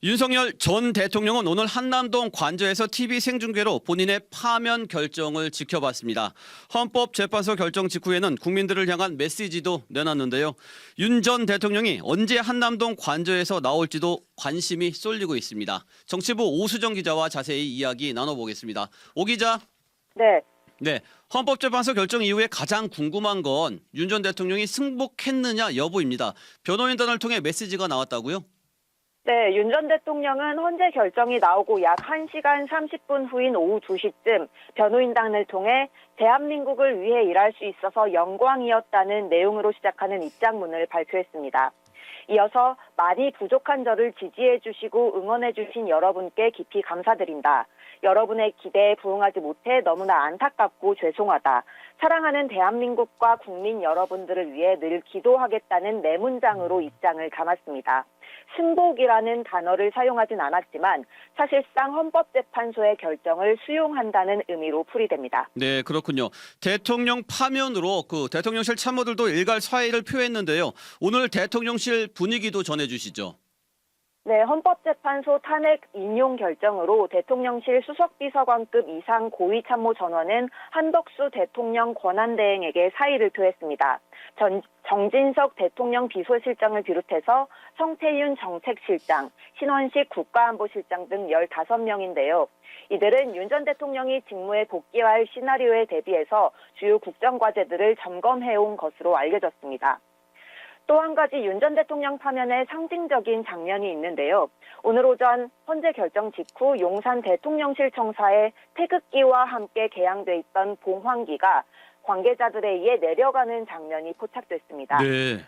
윤석열 전 대통령은 오늘 한남동 관저에서 TV 생중계로 본인의 파면 결정을 지켜봤습니다. 헌법재판소 결정 직후에는 국민들을 향한 메시지도 내놨는데요. 윤 전 대통령이 언제 한남동 관저에서 나올지도 관심이 쏠리고 있습니다. 정치부 오수정 기자와 자세히 이야기 나눠보겠습니다. 오 기자. 네. 네, 헌법재판소 결정 이후에 가장 궁금한 건 윤 전 대통령이 승복했느냐 여부입니다. 변호인단을 통해 메시지가 나왔다고요? 네, 윤 전 대통령은 헌재 결정이 나오고 약 1시간 30분 후인 오후 2시쯤 변호인단을 통해 대한민국을 위해 일할 수 있어서 영광이었다는 내용으로 시작하는 입장문을 발표했습니다. 이어서 많이 부족한 저를 지지해 주시고 응원해 주신 여러분께 깊이 감사드린다. 여러분의 기대에 부응하지 못해 너무나 안타깝고 죄송하다. 사랑하는 대한민국과 국민 여러분들을 위해 늘 기도하겠다는 네 문장으로 입장을 담았습니다. 승복이라는 단어를 사용하진 않았지만 사실상 헌법재판소의 결정을 수용한다는 의미로 풀이됩니다. 네, 그렇군요. 대통령 파면으로 대통령실 참모들도 일갈 사의를 표했는데요. 오늘 대통령실 분위기도 전해주시죠. 네, 헌법재판소 탄핵 인용 결정으로 대통령실 수석비서관급 이상 고위참모 전원은 한덕수 대통령 권한대행에게 사의를 표했습니다. 정진석 대통령 비서실장을 비롯해서 성태윤 정책실장, 신원식 국가안보실장 등 15명인데요. 이들은 윤 전 대통령이 직무에 복귀할 시나리오에 대비해서 주요 국정과제들을 점검해온 것으로 알려졌습니다. 또 한 가지 윤 전 대통령 파면의 상징적인 장면이 있는데요. 오늘 오전 헌재 결정 직후 용산 대통령실 청사에 태극기와 함께 개양돼 있던 봉황기가 관계자들에 의해 내려가는 장면이 포착됐습니다. 네.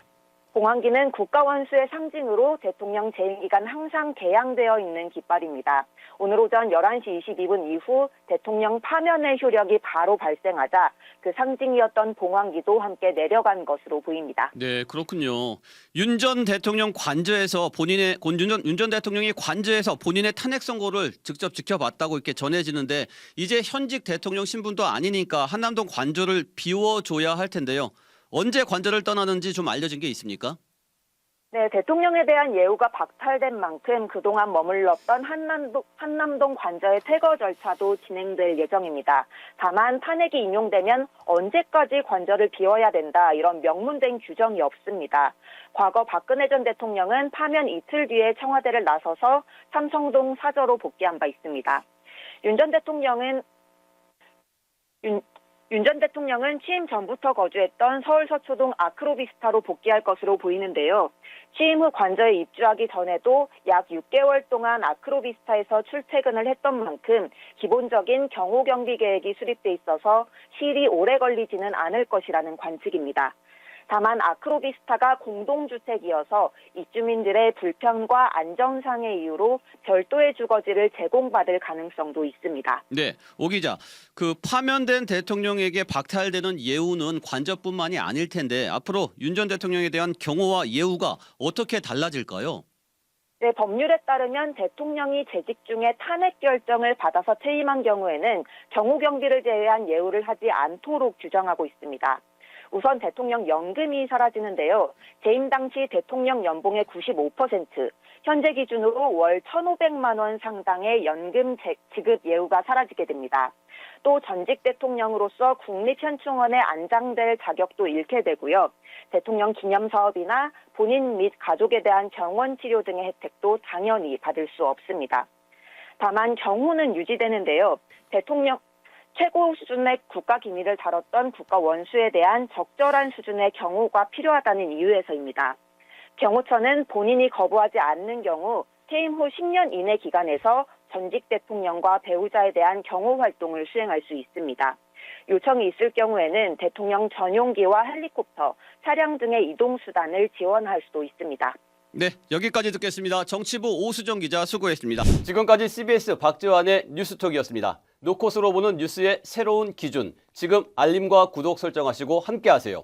봉황기는 국가원수의 상징으로 대통령 재임 기간 항상 개양되어 있는 깃발입니다. 오늘 오전 11시 22분 이후 대통령 파면의 효력이 바로 발생하자 그 상징이었던 봉황기도 함께 내려간 것으로 보입니다. 네, 그렇군요. 윤 전 대통령 관저에서 윤 전 대통령이 관저에서 본인의 탄핵 선고를 직접 지켜봤다고 이렇게 전해지는데 이제 현직 대통령 신분도 아니니까 한남동 관저를 비워줘야 할 텐데요. 언제 관저를 떠나는지 좀 알려진 게 있습니까? 네, 대통령에 대한 예우가 박탈된 만큼 그동안 머물렀던 한남동 관저의 퇴거 절차도 진행될 예정입니다. 다만 탄핵이 인용되면 언제까지 관저를 비워야 된다 이런 명문된 규정이 없습니다. 과거 박근혜 전 대통령은 파면 이틀 뒤에 청와대를 나서서 삼성동 사저로 복귀한 바 있습니다. 윤 전 대통령은 취임 전부터 거주했던 서울 서초동 아크로비스타로 복귀할 것으로 보이는데요. 취임 후 관저에 입주하기 전에도 약 6개월 동안 아크로비스타에서 출퇴근을 했던 만큼 기본적인 경호 경비 계획이 수립돼 있어서 시일이 오래 걸리지는 않을 것이라는 관측입니다. 다만 아크로비스타가 공동주택이어서 입주민들의 불편과 안전상의 이유로 별도의 주거지를 제공받을 가능성도 있습니다. 네, 오 기자. 파면된 대통령에게 박탈되는 예우는 관저뿐만이 아닐 텐데 앞으로 윤 전 대통령에 대한 경호와 예우가 어떻게 달라질까요? 네, 법률에 따르면 대통령이 재직 중에 탄핵 결정을 받아서 퇴임한 경우에는 경호 경비를 제외한 예우를 하지 않도록 규정하고 있습니다. 우선 대통령 연금이 사라지는데요. 재임 당시 대통령 연봉의 95%, 현재 기준으로 월 1,500만 원 상당의 연금 지급 예우가 사라지게 됩니다. 또 전직 대통령으로서 국립현충원에 안장될 자격도 잃게 되고요. 대통령 기념사업이나 본인 및 가족에 대한 병원 치료 등의 혜택도 당연히 받을 수 없습니다. 다만 경호는 유지되는데요. 대통령 최고 수준의 국가 기밀을 다뤘던 국가 원수에 대한 적절한 수준의 경호가 필요하다는 이유에서입니다. 경호처는 본인이 거부하지 않는 경우 퇴임 후 10년 이내 기간에서 전직 대통령과 배우자에 대한 경호 활동을 수행할 수 있습니다. 요청이 있을 경우에는 대통령 전용기와 헬리콥터, 차량 등의 이동 수단을 지원할 수도 있습니다. 네, 여기까지 듣겠습니다. 정치부 오수정 기자 수고했습니다. 지금까지 CBS 박지환의 뉴스톡이었습니다. 노컷으로 보는 뉴스의 새로운 기준. 지금 알림과 구독 설정하시고 함께하세요.